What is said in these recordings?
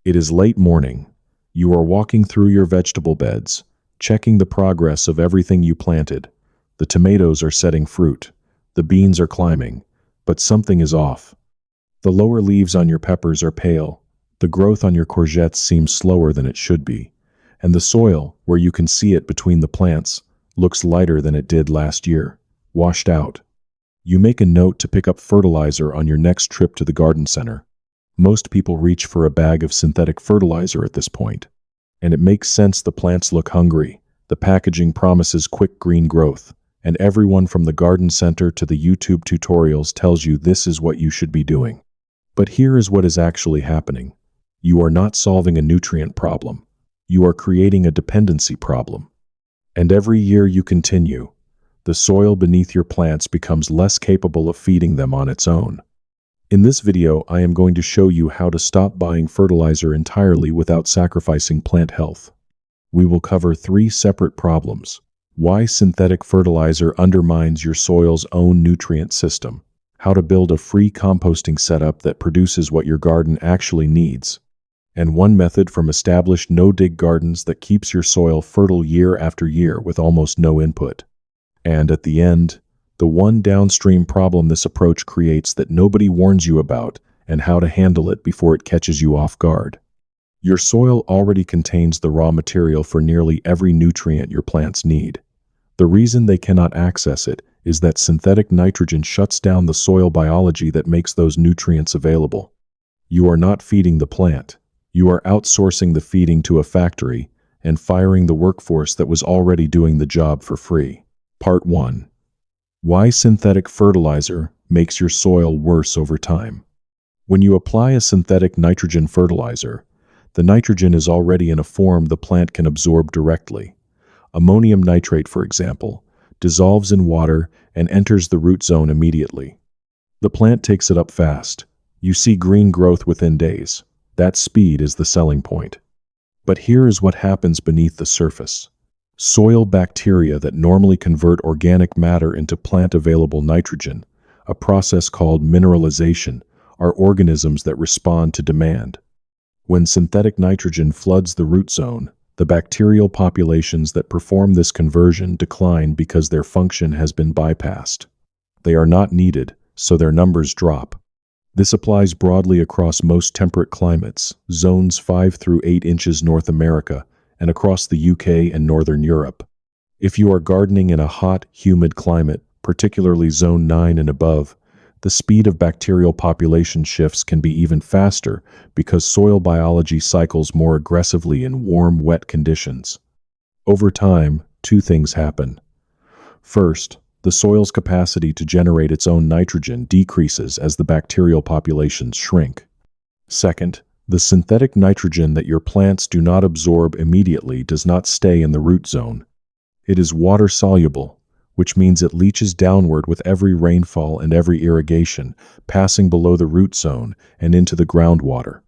It is late morning. You are walking through your vegetable beds, checking the progress of everything you planted. The tomatoes are setting fruit. The beans are climbing. But something is off. The lower leaves on your peppers are pale. The growth on your courgettes seems slower than it should be. And the soil, where you can see it between the plants, looks lighter than it did last year, washed out. You make a note to pick up fertilizer on your next trip to the garden center. Most people reach for a bag of synthetic fertilizer at this point. And it makes sense. The plants look hungry. The packaging promises quick green growth. And everyone from the garden center to the YouTube tutorials tells you this is what you should be doing. But here is what is actually happening. You are not solving a nutrient problem. You are creating a dependency problem. And every year you continue, the soil beneath your plants becomes less capable of feeding them on its own. In this video, I am going to show you how to stop buying fertilizer entirely without sacrificing plant health. We will cover 3 separate problems: why synthetic fertilizer undermines your soil's own nutrient system, how to build a free composting setup that produces what your garden actually needs, and one method from established no-dig gardens that keeps your soil fertile year after year with almost no input. And at the end, the one downstream problem this approach creates that nobody warns you about and how to handle it before it catches you off guard. Your soil already contains the raw material for nearly every nutrient your plants need. The reason they cannot access it is that synthetic nitrogen shuts down the soil biology that makes those nutrients available. You are not feeding the plant. You are outsourcing the feeding to a factory and firing the workforce that was already doing the job for free. Part 1. Why synthetic fertilizer makes your soil worse over time. When you apply a synthetic nitrogen fertilizer, the nitrogen is already in a form the plant can absorb directly. Ammonium nitrate, for example, dissolves in water and enters the root zone immediately. The plant takes it up fast. You see green growth within days. That speed is the selling point. But here is what happens beneath the surface. Soil bacteria that normally convert organic matter into plant-available nitrogen, a process called mineralization, are organisms that respond to demand. When synthetic nitrogen floods the root zone, the bacterial populations that perform this conversion decline because their function has been bypassed. They are not needed, so their numbers drop. This applies broadly across most temperate climates, zones 5 through 8 inches North America, and across the UK and Northern Europe. If you are gardening in a hot, humid climate, particularly zone 9 and above, the speed of bacterial population shifts can be even faster because soil biology cycles more aggressively in warm, wet conditions. Over time, 2 things happen. First, the soil's capacity to generate its own nitrogen decreases as the bacterial populations shrink. Second, the synthetic nitrogen that your plants do not absorb immediately does not stay in the root zone. It is water-soluble, which means it leaches downward with every rainfall and every irrigation, passing below the root zone and into the groundwater.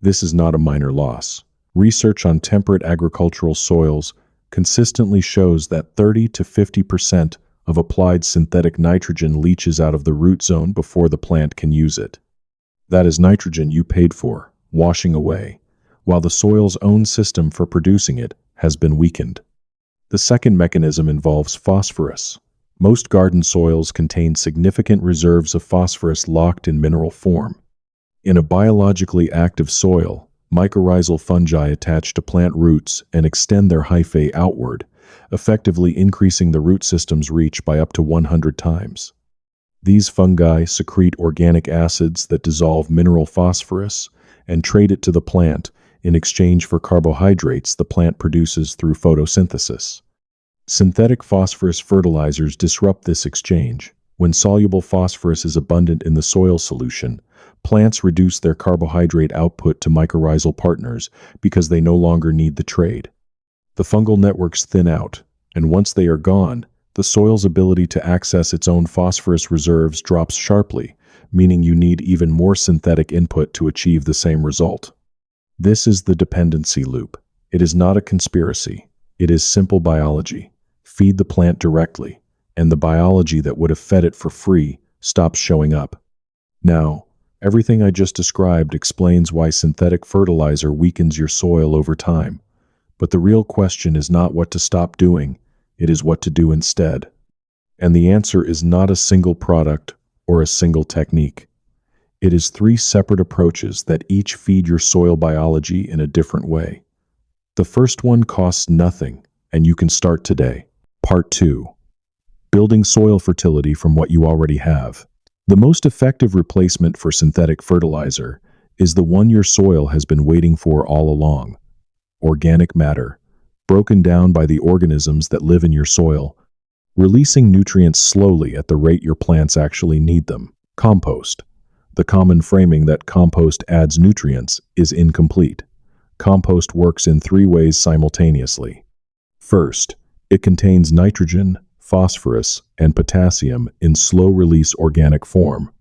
This is not a minor loss. Research on temperate agricultural soils consistently shows that 30 to 50% of applied synthetic nitrogen leaches out of the root zone before the plant can use it. That is nitrogen you paid for, washing away, while the soil's own system for producing it has been weakened. The second mechanism involves phosphorus. Most garden soils contain significant reserves of phosphorus locked in mineral form. In a biologically active soil, mycorrhizal fungi attach to plant roots and extend their hyphae outward, effectively increasing the root system's reach by up to 100 times. These fungi secrete organic acids that dissolve mineral phosphorus and trade it to the plant in exchange for carbohydrates the plant produces through photosynthesis. Synthetic phosphorus fertilizers disrupt this exchange. When soluble phosphorus is abundant in the soil solution, plants reduce their carbohydrate output to mycorrhizal partners because they no longer need the trade. The fungal networks thin out, and once they are gone, the soil's ability to access its own phosphorus reserves drops sharply, meaning you need even more synthetic input to achieve the same result. This is the dependency loop. It is not a conspiracy. It is simple biology. Feed the plant directly, and the biology that would have fed it for free stops showing up. Now, Everything I just described explains why synthetic fertilizer weakens your soil over time. But the real question is not what to stop doing, it is what to do instead. And the answer is not a single product or a single technique. It is three separate approaches that each feed your soil biology in a different way. The first one costs nothing, and you can start today. Part 2. Building soil fertility from what you already have. The most effective replacement for synthetic fertilizer is the one your soil has been waiting for all along. Organic matter, broken down by the organisms that live in your soil, releasing nutrients slowly at the rate your plants actually need them. Compost. The common framing that compost adds nutrients is incomplete. Compost works in three ways simultaneously. First, it contains nitrogen, phosphorus, and potassium in slow-release organic form.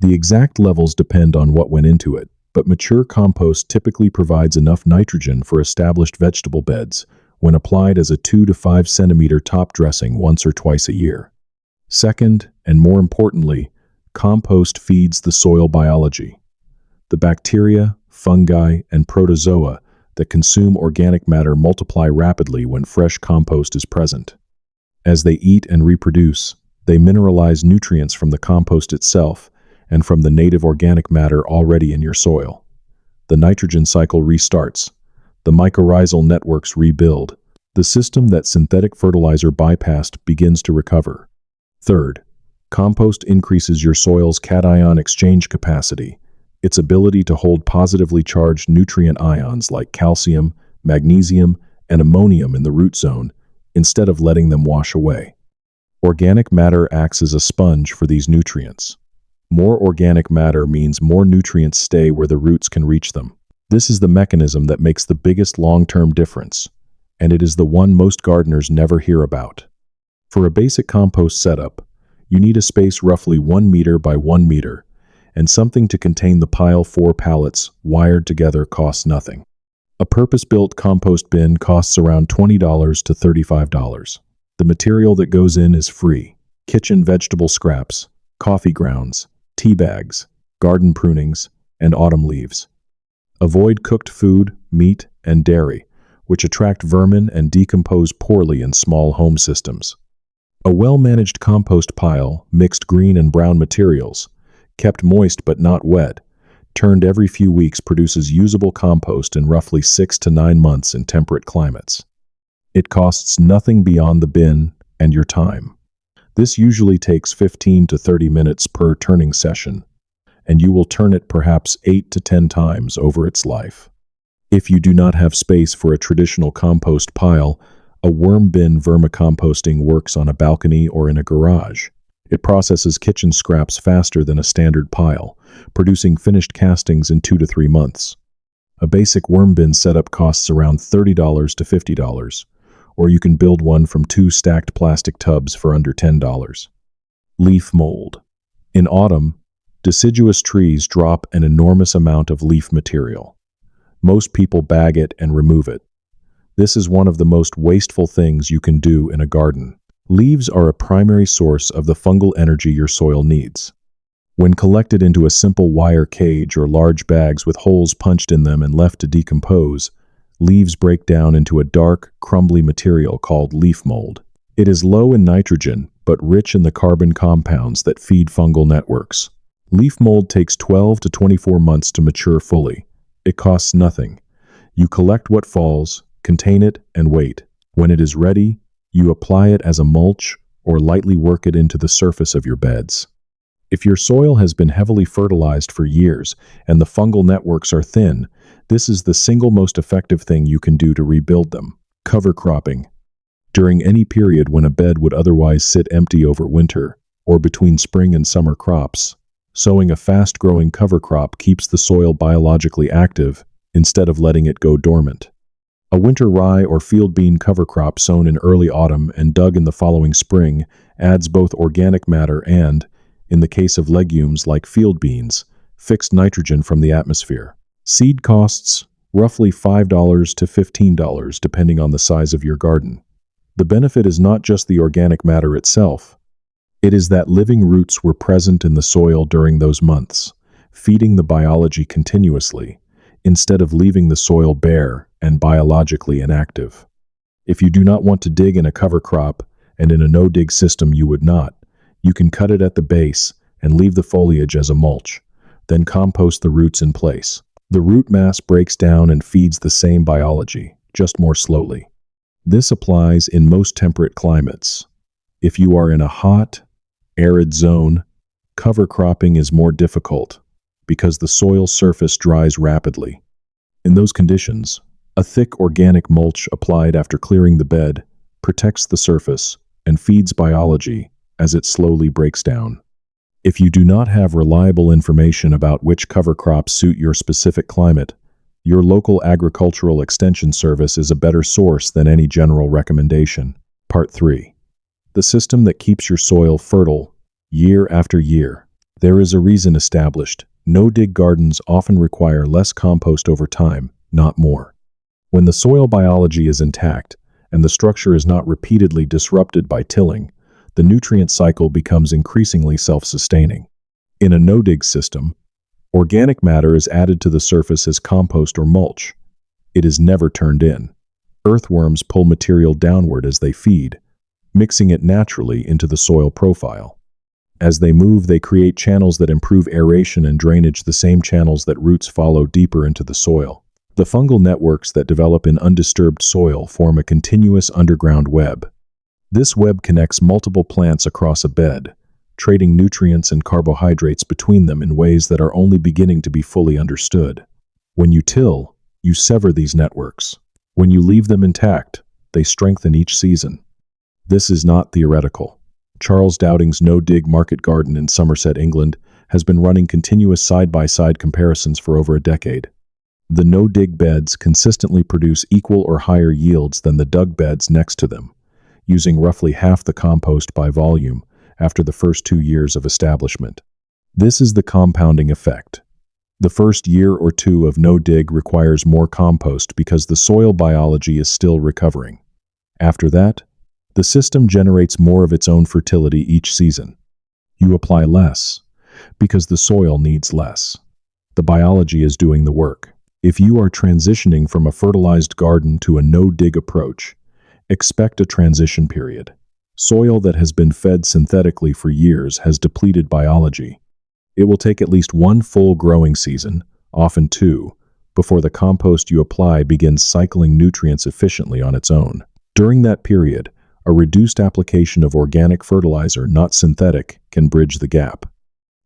The exact levels depend on what went into it, but mature compost typically provides enough nitrogen for established vegetable beds when applied as a 2 to 5 centimeter top dressing once or twice a year. Second, and more importantly, compost feeds the soil biology. The bacteria, fungi, and protozoa that consume organic matter multiply rapidly when fresh compost is present. As they eat and reproduce, they mineralize nutrients from the compost itself and from the native organic matter already in your soil. The nitrogen cycle restarts. The mycorrhizal networks rebuild. The system that synthetic fertilizer bypassed begins to recover. Third, compost increases your soil's cation exchange capacity, its ability to hold positively charged nutrient ions like calcium, magnesium, and ammonium in the root zone, instead of letting them wash away. Organic matter acts as a sponge for these nutrients. More organic matter means more nutrients stay where the roots can reach them. This is the mechanism that makes the biggest long-term difference, and it is the one most gardeners never hear about. For a basic compost setup, you need a space roughly 1 meter by 1 meter, and something to contain the pile. 4 pallets wired together costs nothing. A purpose-built compost bin costs around $20 to $35. The material that goes in is free: kitchen vegetable scraps, coffee grounds, tea bags, garden prunings, and autumn leaves. Avoid cooked food, meat, and dairy, which attract vermin and decompose poorly in small home systems. A well-managed compost pile, mixed green and brown materials, kept moist but not wet, turned every few weeks, produces usable compost in roughly 6 to 9 months in temperate climates. It costs nothing beyond the bin and your time. This usually takes 15 to 30 minutes per turning session, and you will turn it perhaps 8 to 10 times over its life. If you do not have space for a traditional compost pile, a worm bin vermicomposting works on a balcony or in a garage. It processes kitchen scraps faster than a standard pile, producing finished castings in 2 to 3 months. A basic worm bin setup costs around $30 to $50, or you can build one from 2 stacked plastic tubs for under $10. Leaf mold. In autumn, deciduous trees drop an enormous amount of leaf material. Most people bag it and remove it. This is one of the most wasteful things you can do in a garden. Leaves are a primary source of the fungal energy your soil needs. When collected into a simple wire cage or large bags with holes punched in them and left to decompose, leaves break down into a dark, crumbly material called leaf mold. It is low in nitrogen, but rich in the carbon compounds that feed fungal networks. Leaf mold takes 12 to 24 months to mature fully. It costs nothing. You collect what falls, contain it, and wait. When it is ready, you apply it as a mulch or lightly work it into the surface of your beds. If your soil has been heavily fertilized for years and the fungal networks are thin, this is the single most effective thing you can do to rebuild them. Cover cropping. During any period when a bed would otherwise sit empty over winter, or between spring and summer crops, sowing a fast-growing cover crop keeps the soil biologically active instead of letting it go dormant. A winter rye or field bean cover crop sown in early autumn and dug in the following spring adds both organic matter and, in the case of legumes like field beans, fixed nitrogen from the atmosphere. Seed costs roughly $5 to $15 depending on the size of your garden. The benefit is not just the organic matter itself. It is that living roots were present in the soil during those months, feeding the biology continuously, instead of leaving the soil bare and biologically inactive. If you do not want to dig in a cover crop, and in a no-dig system you would not, you can cut it at the base and leave the foliage as a mulch, then compost the roots in place. The root mass breaks down and feeds the same biology, just more slowly. This applies in most temperate climates. If you are in a hot, arid zone, cover cropping is more difficult because the soil surface dries rapidly. In those conditions, a thick organic mulch applied after clearing the bed protects the surface and feeds biology as it slowly breaks down. If you do not have reliable information about which cover crops suit your specific climate, your local agricultural extension service is a better source than any general recommendation. Part 3. The system that keeps your soil fertile year after year. There is a reason established. No-dig gardens often require less compost over time, not more. When the soil biology is intact and the structure is not repeatedly disrupted by tilling, the nutrient cycle becomes increasingly self-sustaining. In a no-dig system, organic matter is added to the surface as compost or mulch. It is never turned in. Earthworms pull material downward as they feed, mixing it naturally into the soil profile. As they move, they create channels that improve aeration and drainage, the same channels that roots follow deeper into the soil. The fungal networks that develop in undisturbed soil form a continuous underground web. This web connects multiple plants across a bed, trading nutrients and carbohydrates between them in ways that are only beginning to be fully understood. When you till, you sever these networks. When you leave them intact, they strengthen each season. This is not theoretical. Charles Dowding's no-dig market garden in Somerset, England, has been running continuous side-by-side comparisons for over a decade. The no-dig beds consistently produce equal or higher yields than the dug beds next to them, using roughly half the compost by volume after the first 2 years of establishment. This is the compounding effect. The first year or two of no-dig requires more compost because the soil biology is still recovering. After that, the system generates more of its own fertility each season. You apply less because the soil needs less. The biology is doing the work. If you are transitioning from a fertilized garden to a no-dig approach, expect a transition period. Soil that has been fed synthetically for years has depleted biology. It will take at least 1 full growing season, often 2, before the compost you apply begins cycling nutrients efficiently on its own. During that period, a reduced application of organic fertilizer, not synthetic, can bridge the gap.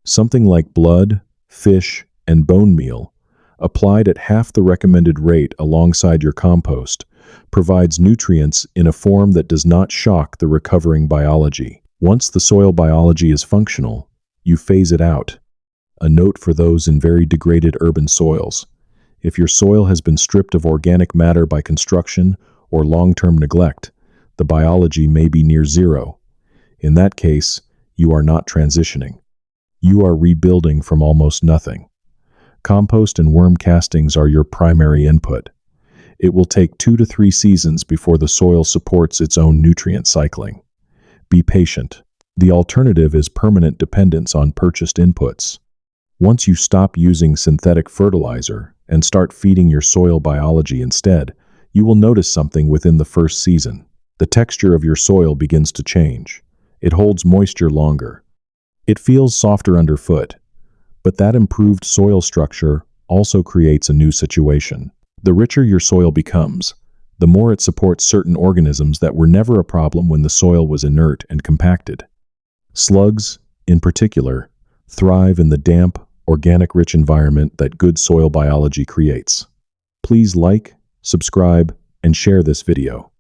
Something like blood, fish, and bone meal, applied at half the recommended rate alongside your compost, provides nutrients in a form that does not shock the recovering biology. Once the soil biology is functional, you phase it out. A note for those in very degraded urban soils: if your soil has been stripped of organic matter by construction or long-term neglect, the biology may be near zero. In that case, you are not transitioning. You are rebuilding from almost nothing. Compost and worm castings are your primary input. It will take 2 to 3 seasons before the soil supports its own nutrient cycling. Be patient. The alternative is permanent dependence on purchased inputs. Once you stop using synthetic fertilizer and start feeding your soil biology instead, you will notice something within the first season. The texture of your soil begins to change. It holds moisture longer. It feels softer underfoot. But that improved soil structure also creates a new situation. The richer your soil becomes, the more it supports certain organisms that were never a problem when the soil was inert and compacted. Slugs, in particular, thrive in the damp, organic-rich environment that good soil biology creates. Please like, subscribe, and share this video.